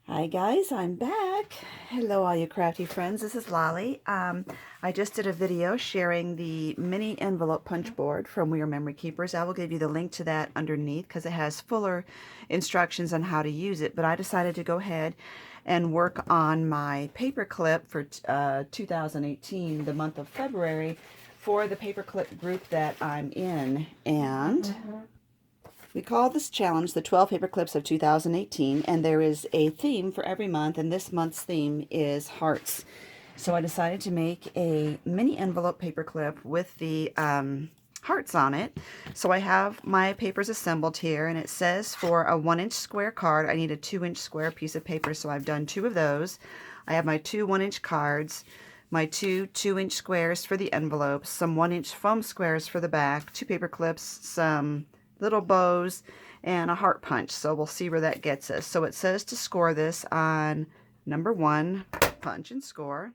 Hi guys, I'm back. Hello all you crafty friends, this is Lolly. I just did a video sharing the mini envelope punch board from We Are Memory Keepers. I will give you the link to that underneath because it has fuller instructions on how to use it, but I decided to go ahead and work on my paper clip for 2018, the month of February, for the paperclip group that I'm in. And we call this challenge the 12 Paper Clips of 2018, and there is a theme for every month, and this month's theme is hearts. So I decided to make a mini envelope paper clip with the hearts on it. So I have my papers assembled here, and it says for a 1-inch square card, I need a 2-inch square piece of paper, so I've done 2 of those. I have my 2 1-inch cards, my 2 2-inch squares for the envelopes, some 1-inch foam squares for the back, 2 paper clips, some little bows, and a heart punch. So we'll see where that gets us. So it says to score this on number 1, punch and score,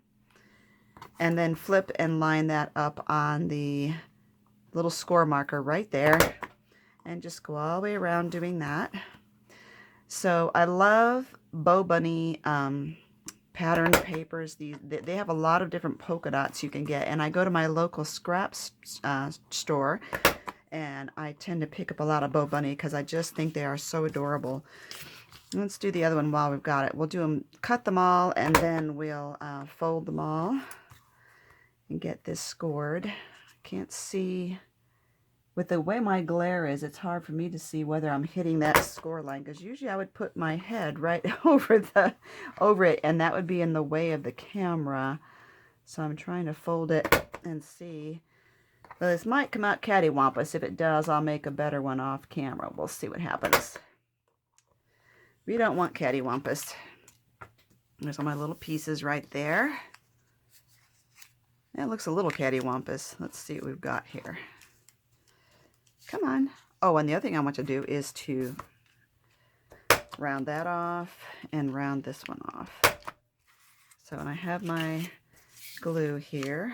and then flip and line that up on the little score marker right there, and just go all the way around doing that. So I love Bow Bunny pattern papers. They have a lot of different polka dots you can get, and I go to my local scraps store, and I tend to pick up a lot of Bow Bunny because I just think they are so adorable. Let's do the other one while we've got it. We'll do them, cut them all, and then we'll fold them all and get this scored. Can't see, with the way my glare is, it's hard for me to see whether I'm hitting that score line, because usually I would put my head right over it, and that would be in the way of the camera. So I'm trying to fold it and see. Well, this might come out cattywampus. If it does, I'll make a better one off camera. We'll see what happens. We don't want cattywampus. There's all my little pieces right there. It looks a little cattywampus. Let's see what we've got here. Come on. Oh, and the other thing I want to do is to round that off and round this one off. So, and I have my glue here.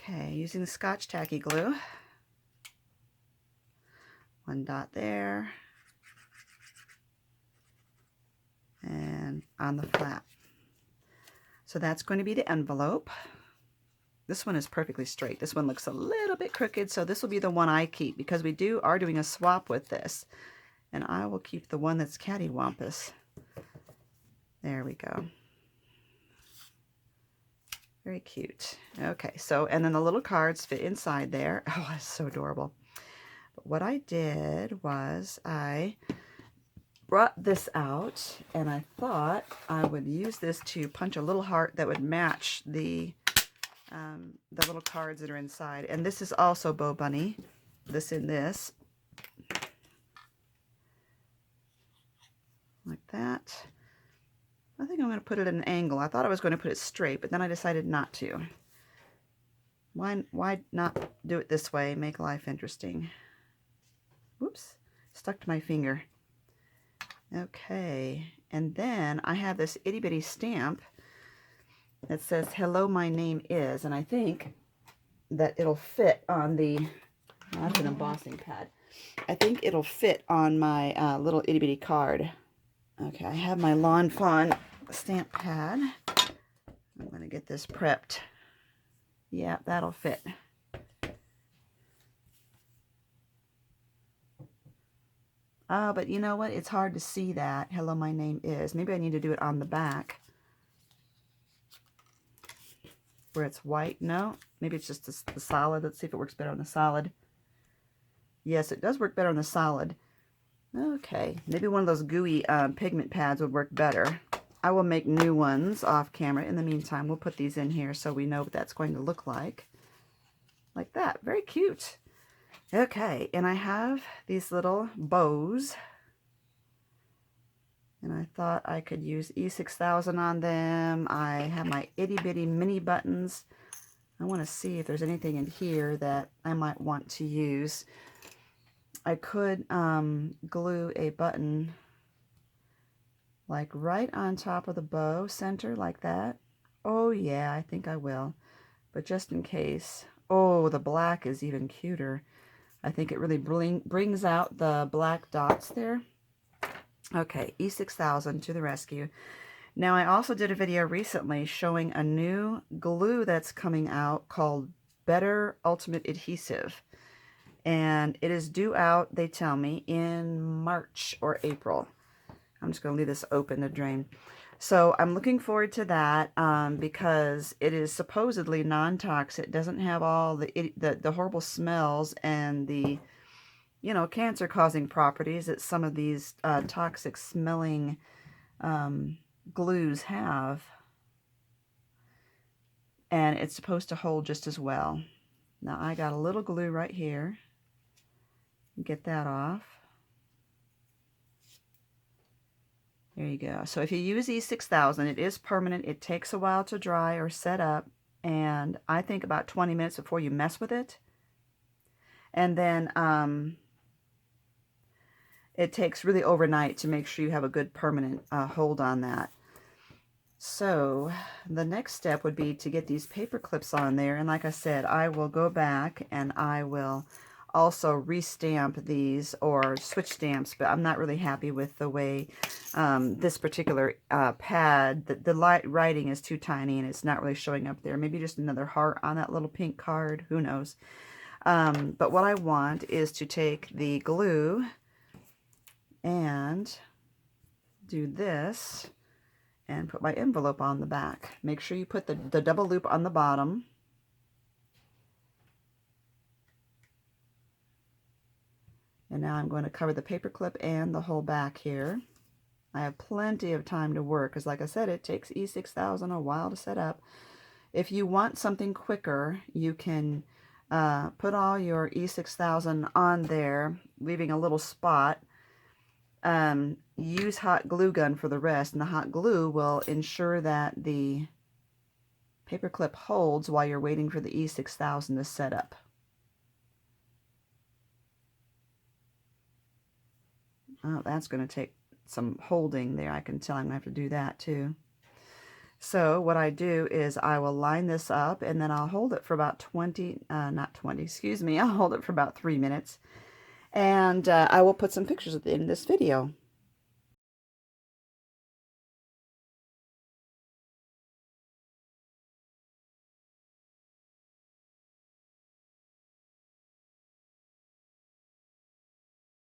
Okay, using the Scotch Tacky glue. 1 dot there. And on the flap. So that's going to be the envelope. This one is perfectly straight. This one looks a little bit crooked, so this will be the one I keep because we are doing a swap with this. And I will keep the one that's cattywampus. There we go. Very cute. Okay, so, and then the little cards fit inside there. Oh, that's so adorable. But what I did was I brought this out, and I thought I would use this to punch a little heart that would match the little cards that are inside. And this is also Bow Bunny. This in this. Like that. I think I'm going to put it at an angle. I thought I was going to put it straight, but then I decided not to. Why not do it this way? Make life interesting. Whoops. Stuck to my finger. Okay. And then I have this itty bitty stamp that says, "Hello, my name is," and I think that it'll fit on the, that's an embossing pad. I think it'll fit on my little itty bitty card. Okay, I have my Lawn Fawn stamp pad. I'm going to get this prepped. Yeah, that'll fit. Oh, but you know what? It's hard to see that. "Hello, my name is." Maybe I need to do it on the back where it's white. No, maybe it's just the solid. Let's see if it works better on the solid. Yes, it does work better on the solid. Okay, maybe one of those gooey pigment pads would work better. I will make new ones off camera. In the meantime, we'll put these in here so we know what that's going to look like. Like that. Very cute. Okay, and I have these little bows. And I thought I could use E6000 on them. I have my itty bitty mini buttons. I want to see if there's anything in here that I might want to use. I could glue a button like right on top of the bow center like that. Oh yeah, I think I will. But just in case. Oh, the black is even cuter. I think it really brings out the black dots there. Okay, E6000 to the rescue. Now, I also did a video recently showing a new glue that's coming out called Better Ultimate Adhesive. And it is due out, they tell me, in March or April. I'm just going to leave this open to drain. So I'm looking forward to that because it is supposedly non-toxic. It doesn't have all the horrible smells and the, you know, cancer-causing properties that some of these toxic smelling glues have. And it's supposed to hold just as well. Now I got a little glue right here. Get that off. There you go. So if you use E6000, it is permanent. It takes a while to dry or set up, and I think about 20 minutes before you mess with it. And then it takes really overnight to make sure you have a good permanent hold on that. So the next step would be to get these paper clips on there, and like I said, I will go back and I will also restamp these or switch stamps, but I'm not really happy with the way this particular pad, the writing is too tiny and it's not really showing up there. Maybe just another heart on that little pink card, who knows. But what I want is to take the glue and do this and put my envelope on the back. Make sure you put the double loop on the bottom. And now I'm going to cover the paper clip and the whole back here. I have plenty of time to work because, like I said, it takes E6000 a while to set up. If you want something quicker, you can put all your E6000 on there, leaving a little spot. Use hot glue gun for the rest, and the hot glue will ensure that the paper clip holds while you're waiting for the E6000 to set up. Oh, that's going to take some holding there. I can tell I'm going to have to do that too. So what I do is I will line this up and then I'll hold it for about I'll hold it for about 3 minutes. And I will put some pictures at the end of this video.